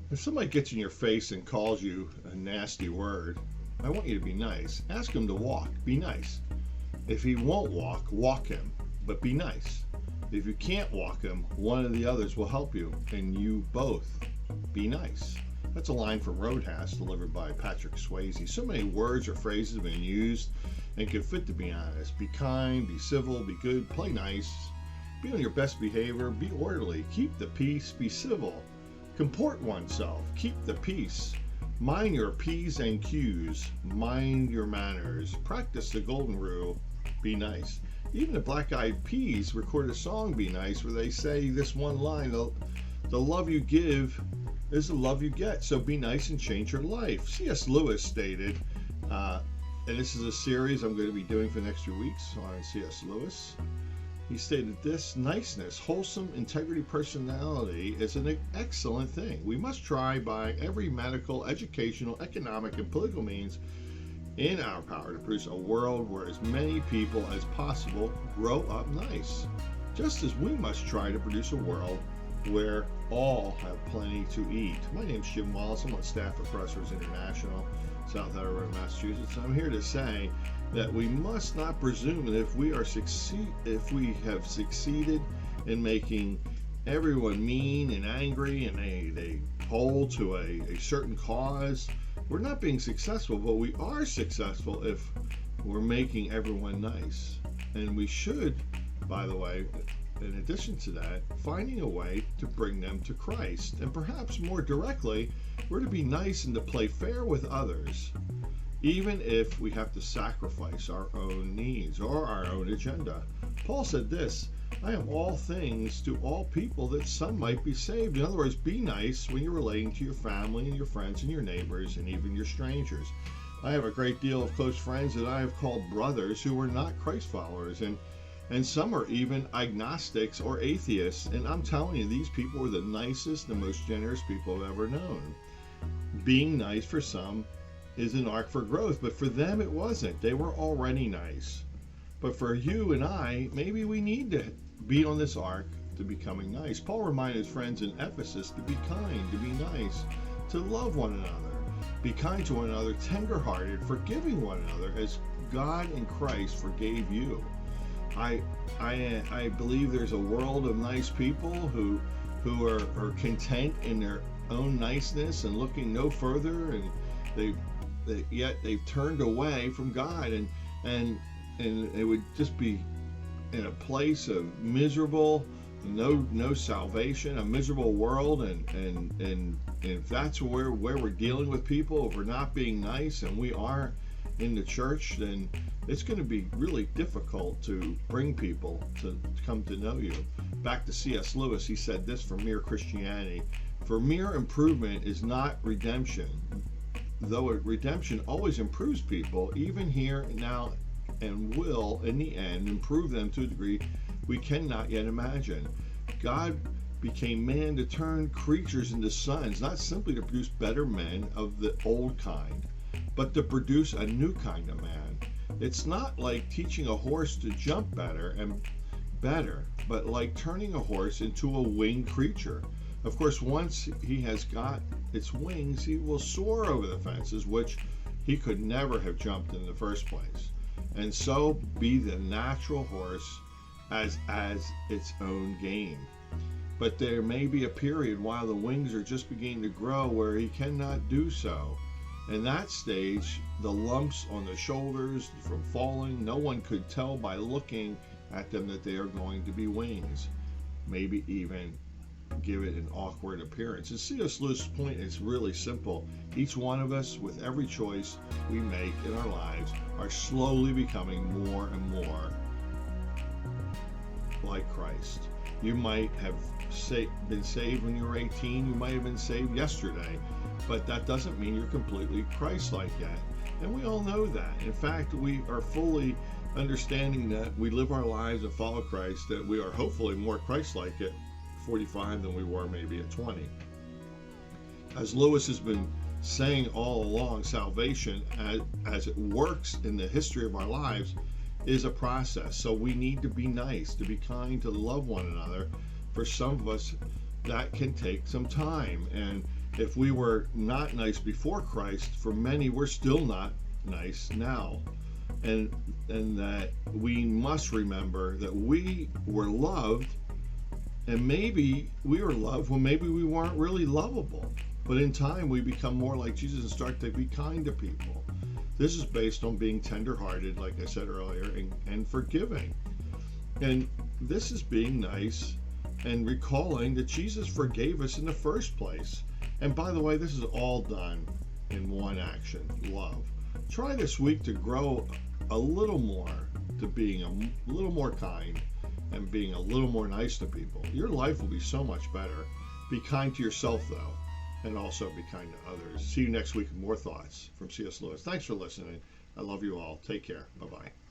If somebody gets in your face and calls you a nasty word, I want you to be nice. Ask him to walk. Be nice. If he won't walk, walk him, but be nice. If you can't walk him, one of the others will help you, and you both be nice. That's a line from Roadhouse delivered by Patrick Swayze. So many words or phrases have been used and can fit to be honest. Be kind, be civil, be good, play nice, be on your best behavior, be orderly, keep the peace, be civil, comport oneself, keep the peace, mind your P's and Q's, mind your manners, practice the golden rule, be nice. Even the Black Eyed Peas record a song, Be Nice, where they say this one line, the love you give is the love you get, so be nice and change your life. C.S. Lewis stated, and this is a series I'm going to be doing for the next few weeks on C.S. Lewis. He stated this: niceness, wholesome integrity, personality is an excellent thing. We must try by every medical, educational, economic, and political means in our power to produce a world where as many people as possible grow up nice. Just as we must try to produce a world where all have plenty to eat. My name's Jim Wallace. I'm on staff at Crossroads International, South Attleboro, Massachusetts. I'm here to say that we must not presume that if we have succeeded in making everyone mean and angry and they hold to a certain cause, we're not being successful, but we are successful if we're making everyone nice. And we should, by the way, in addition to that, finding a way to bring them to Christ. And perhaps more directly, we're to be nice and to play fair with others, even if we have to sacrifice our own needs or our own agenda. Paul said this: I am all things to all people that some might be saved. In other words, be nice when you're relating to your family and your friends and your neighbors and even your strangers. I have a great deal of close friends that I have called brothers who are not Christ followers, and some are even agnostics or atheists. And I'm telling you, these people are the nicest, the most generous people I've ever known. Being nice for some is an arc for growth, but for them it wasn't. They were already nice. But for you and I, maybe we need to be on this arc to becoming nice. Paul reminded his friends in Ephesus to be kind, to be nice, to love one another, be kind to one another, tenderhearted, forgiving one another as God in Christ forgave you. I believe there's a world of nice people who are content in their own niceness and looking no further, and yet they've turned away from God, and it would just be in a place of miserable, no salvation, a miserable world, and if that's where we're dealing with people, if we're not being nice and we are in the church, then it's going to be really difficult to bring people to come to know you. Back to C.S. Lewis, he said this for Mere Christianity: for mere improvement is not redemption, though redemption always improves people, even here, now, and will, in the end, improve them to a degree we cannot yet imagine. God became man to turn creatures into sons, not simply to produce better men of the old kind, but to produce a new kind of man. It's not like teaching a horse to jump better, but like turning a horse into a winged creature. Of course, once he has got its wings, he will soar over the fences, which he could never have jumped in the first place, and so be the natural horse as its own game. But there may be a period while the wings are just beginning to grow where he cannot do so. In that stage, the lumps on the shoulders from falling, no one could tell by looking at them that they are going to be wings, maybe even give it an awkward appearance. And C.S. Lewis' point is really simple. Each one of us, with every choice we make in our lives, are slowly becoming more and more like Christ. You might have been saved when you were 18, you might have been saved yesterday, but that doesn't mean you're completely Christ-like yet. And we all know that. In fact, we are fully understanding that we live our lives and follow Christ, that we are hopefully more Christ-like at 45 than we were maybe at 20. As Lewis has been saying all along, salvation, as it works in the history of our lives, is a process. So we need to be nice, to be kind, to love one another. For some of us, that can take some time. And If we were not nice before Christ, for many we're still not nice now. And that we must remember that we were loved, and maybe we were loved when maybe we weren't really lovable. But in time we become more like Jesus and start to be kind to people. This is based on being tender-hearted, like I said earlier, and forgiving. And this is being nice and recalling that Jesus forgave us in the first place. And by the way, this is all done in one action, love. Try this week to grow a little more to being a little more kind and being a little more nice to people. Your life will be so much better. Be kind to yourself, though, and also be kind to others. See you next week with more thoughts from C.S. Lewis. Thanks for listening. I love you all. Take care. Bye-bye.